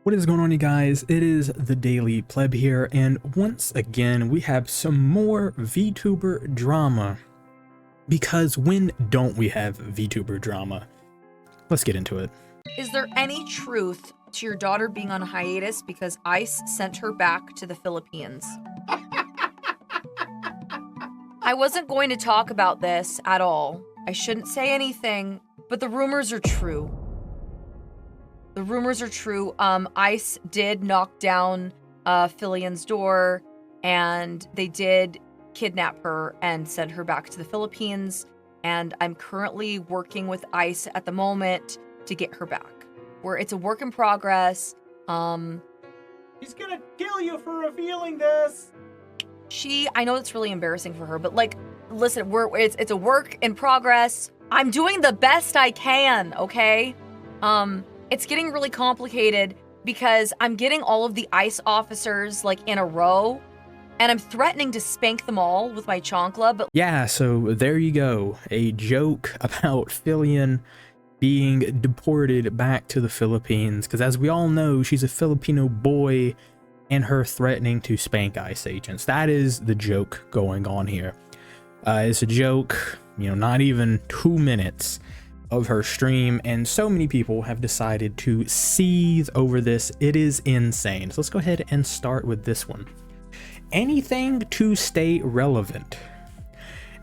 What is going on, you guys? It is the Daily Pleb here, and once again we have some more VTuber drama. Because when don't we have VTuber drama? Let's get into it. Is there any truth to your daughter being on hiatus because ICE sent her back to the Philippines? I wasn't going to talk about this at all. I shouldn't say anything, but the rumors are true. The rumors are true. ICE did knock down Filian's door, and they did kidnap her and send her back to the Philippines. And I'm currently working with ICE at the moment to get her back. It's a work in progress. He's gonna kill you for revealing this. I know it's really embarrassing for her, but like, listen, it's a work in progress. I'm doing the best I can, okay? It's getting really complicated because I'm getting all of the ICE officers like in a row, and I'm threatening to spank them all with my chancla, but Yeah, so there you go. A joke about Filian being deported back to the Philippines, because as we all know, she's a Filipino boy, and her threatening to spank ICE agents. That is the joke going on here. It's a joke, not even 2 minutes of her stream, and so many people have decided to seethe over this. It is insane. So let's go ahead and start with this one. Anything to stay relevant.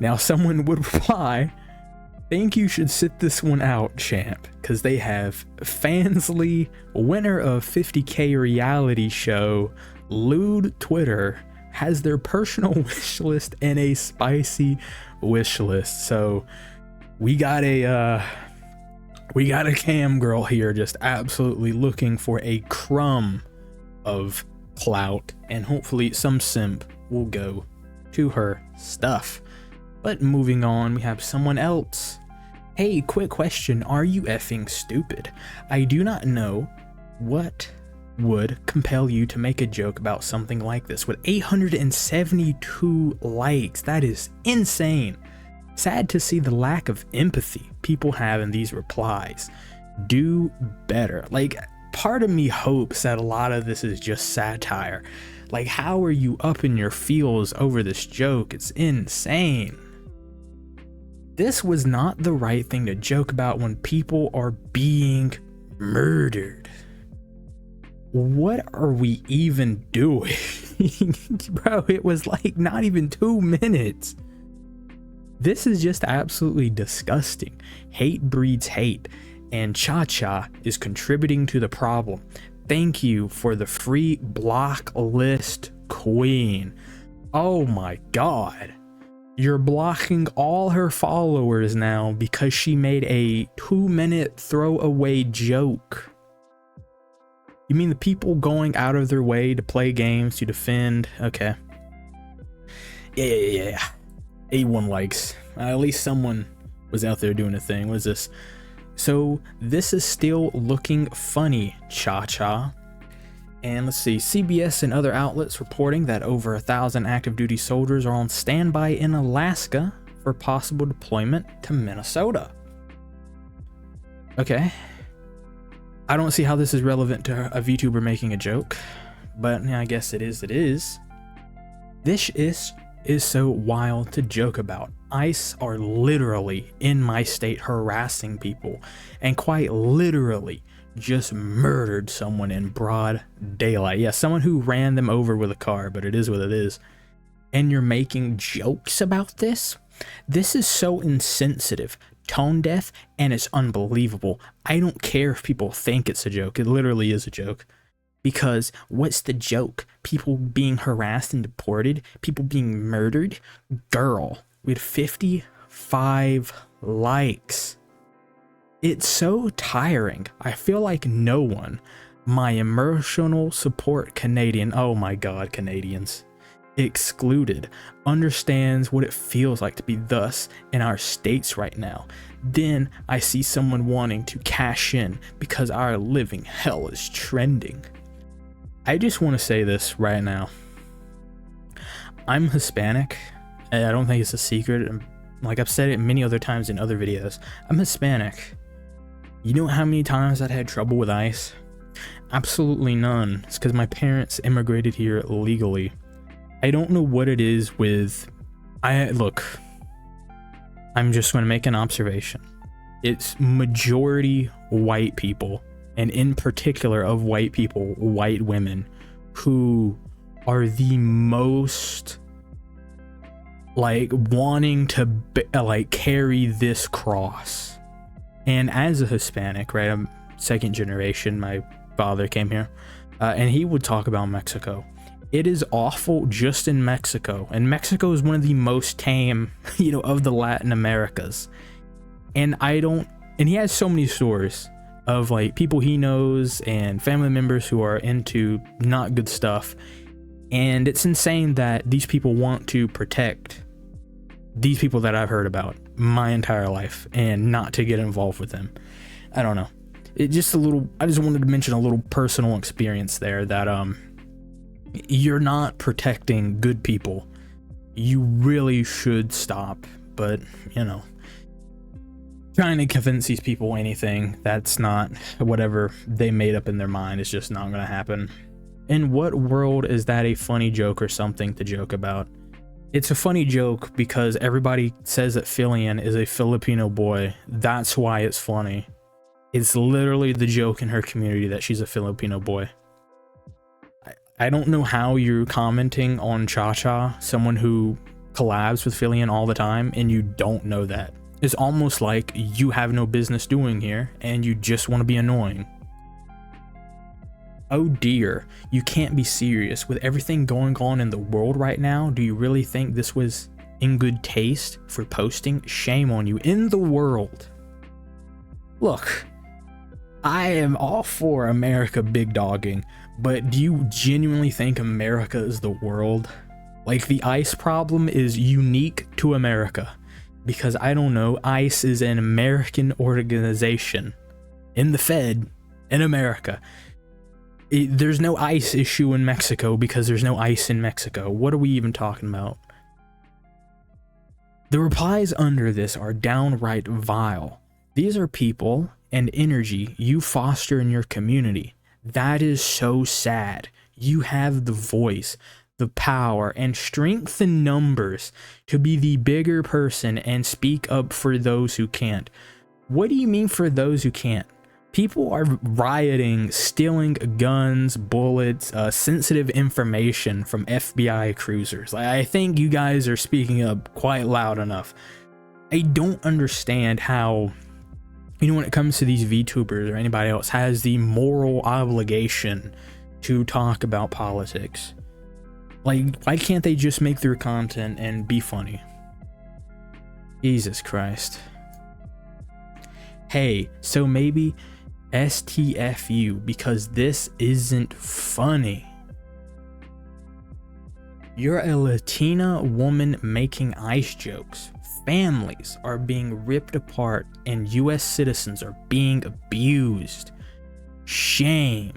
Now someone would reply, think you should sit this one out, champ, because they have Fansly, winner of 50K reality show, lewd Twitter, has their personal wish list and a spicy wish list. So we got a cam girl here just absolutely looking for a crumb of clout, and hopefully some simp will go to her stuff. But moving on, we have someone else. Hey, quick question, are you effing stupid? I do not know what would compel you to make a joke about something like this with 872 likes. That is insane. Sad to see the lack of empathy people have in these replies. Do better. Like, part of me hopes that a lot of this is just satire. Like, how are you up in your feels over this joke? It's insane. This was not the right thing to joke about when people are being murdered. What are we even doing? Bro, it was like not even 2 minutes. This is just absolutely disgusting. Hate breeds hate, and ChaCha is contributing to the problem. Thank you for the free block list queen. Oh my god. You're blocking all her followers now because she made a 2-minute throwaway joke. You mean the people going out of their way to play games to defend? Okay. Yeah. 81 likes. At least someone was out there doing a thing. What is this? So this is still looking funny, ChaCha. And let's see, CBS and other outlets reporting that over 1,000 active duty soldiers are on standby in Alaska for possible deployment to Minnesota. Okay. I don't see how this is relevant to a VTuber making a joke, but I guess it is. This is so wild to joke about. ICE are literally in my state harassing people, and quite literally just murdered someone in broad daylight. Yeah, someone who ran them over with a car, but it is what it is. And you're making jokes about this? This is so insensitive, tone deaf, and it's unbelievable. I don't care if people think it's a joke. It literally is a joke. Because what's the joke? People being harassed and deported? People being murdered? Girl, with 55 likes. It's so tiring. I feel like no one, my emotional support Canadian, oh my god, Canadians, excluded, understands what it feels like to be thus in our states right now. Then I see someone wanting to cash in because our living hell is trending. I just want to say this right now. I'm Hispanic, and I don't think it's a secret. Like I've said it many other times in other videos. I'm Hispanic. You know how many times I've had trouble with ICE? Absolutely none. It's because my parents immigrated here legally. I don't know what it is with... Look, I'm just going to make an observation. It's majority white people, and in particular of white people, white women, who are the most like wanting to like carry this cross. And as a Hispanic, right, I'm second generation, my father came here, and he would talk about Mexico. It is awful just in Mexico, and Mexico is one of the most tame, of the Latin Americas. And he has so many stories of like people he knows and family members who are into not good stuff. And it's insane that these people want to protect these people that I've heard about my entire life and not to get involved with them. I don't know. I just wanted to mention a little personal experience there that you're not protecting good people. You really should stop, but trying to convince these people anything that's not whatever they made up in their mind is just not gonna happen. In what world is that a funny joke or something to joke about? It's a funny joke because everybody says that Filian is a Filipino boy. That's why it's funny. It's literally the joke in her community that she's a Filipino boy. I don't know how you're commenting on ChaCha, someone who collabs with Filian all the time, and you don't know that. It's almost like you have no business doing here and you just want to be annoying. Oh dear, you can't be serious. With everything going on in the world right now, do you really think this was in good taste for posting? Shame on you. In the world. Look, I am all for America big dogging, but do you genuinely think America is the world? Like, the ICE problem is unique to America. Because, I don't know, ICE is an American organization in the Fed in America. There's no ICE issue in Mexico because there's no ICE in Mexico. What are we even talking about? The replies under this are downright vile. These are people and energy you foster in your community. That is so sad. You have the voice, the power, and strength in numbers to be the bigger person and speak up for those who can't. What do you mean for those who can't? People are rioting, stealing guns, bullets, sensitive information from FBI cruisers. I think you guys are speaking up quite loud enough. I don't understand how, when it comes to these VTubers or anybody else, has the moral obligation to talk about politics. Like, why can't they just make their content and be funny? Jesus Christ. Hey, so maybe STFU, because this isn't funny. You're a Latina woman making ICE jokes. Families are being ripped apart and US citizens are being abused. Shame.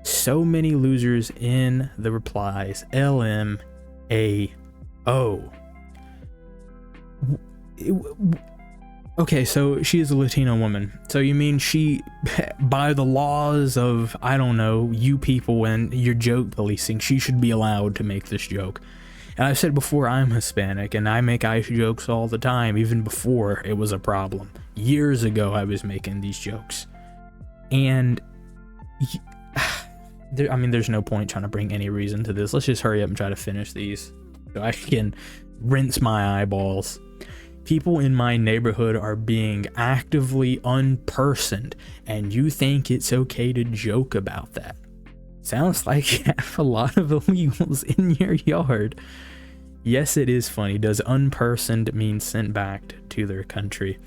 So many losers in the replies. LMAO. Okay, so she is a Latino woman. So you mean she, by the laws of, I don't know, you people and your joke policing, she should be allowed to make this joke. And I've said before, I'm Hispanic and I make ICE jokes all the time, even before it was a problem. Years ago, I was making these jokes. And there's no point trying to bring any reason to this. Let's just hurry up and try to finish these so I can rinse my eyeballs. People in my neighborhood are being actively unpersoned, and you think it's okay to joke about that. Sounds like you have a lot of illegals in your yard. Yes, it is funny. Does unpersoned mean sent back to their country?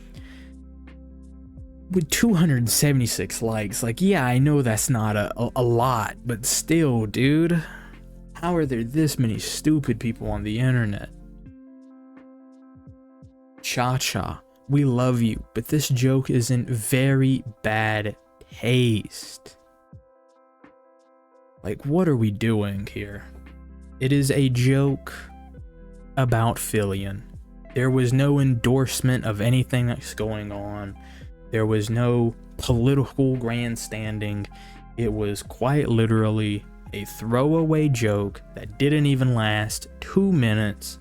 With 276 likes, like, yeah, I know that's not a lot, but still, dude, how are there this many stupid people on the internet? ChaCha, we love you, but this joke is in very bad taste. Like, what are we doing here? It is a joke about Filian. There was no endorsement of anything that's going on. There was no political grandstanding. It was quite literally a throwaway joke that didn't even last 2 minutes,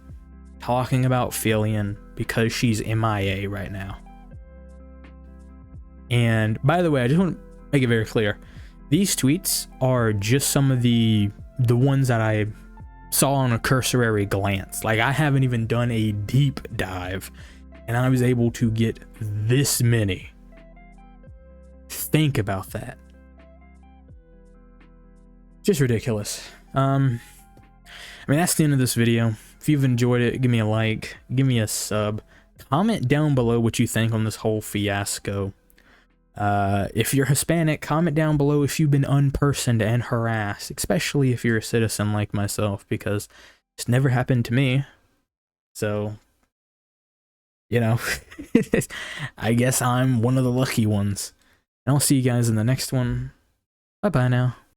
talking about Filian because she's MIA right now. And by the way, I just want to make it very clear, these tweets are just some of the ones that I saw on a cursory glance. Like, I haven't even done a deep dive, and I was able to get this many. Think about that. Just ridiculous. I mean, that's the end of this video. If you've enjoyed it, give me a like, give me a sub, comment down below what you think on this whole fiasco. If you're Hispanic, comment down below if you've been unpersoned and harassed, especially if you're a citizen like myself, because it's never happened to me. So, you know, I guess I'm one of the lucky ones. And I'll see you guys in the next one. Bye-bye now.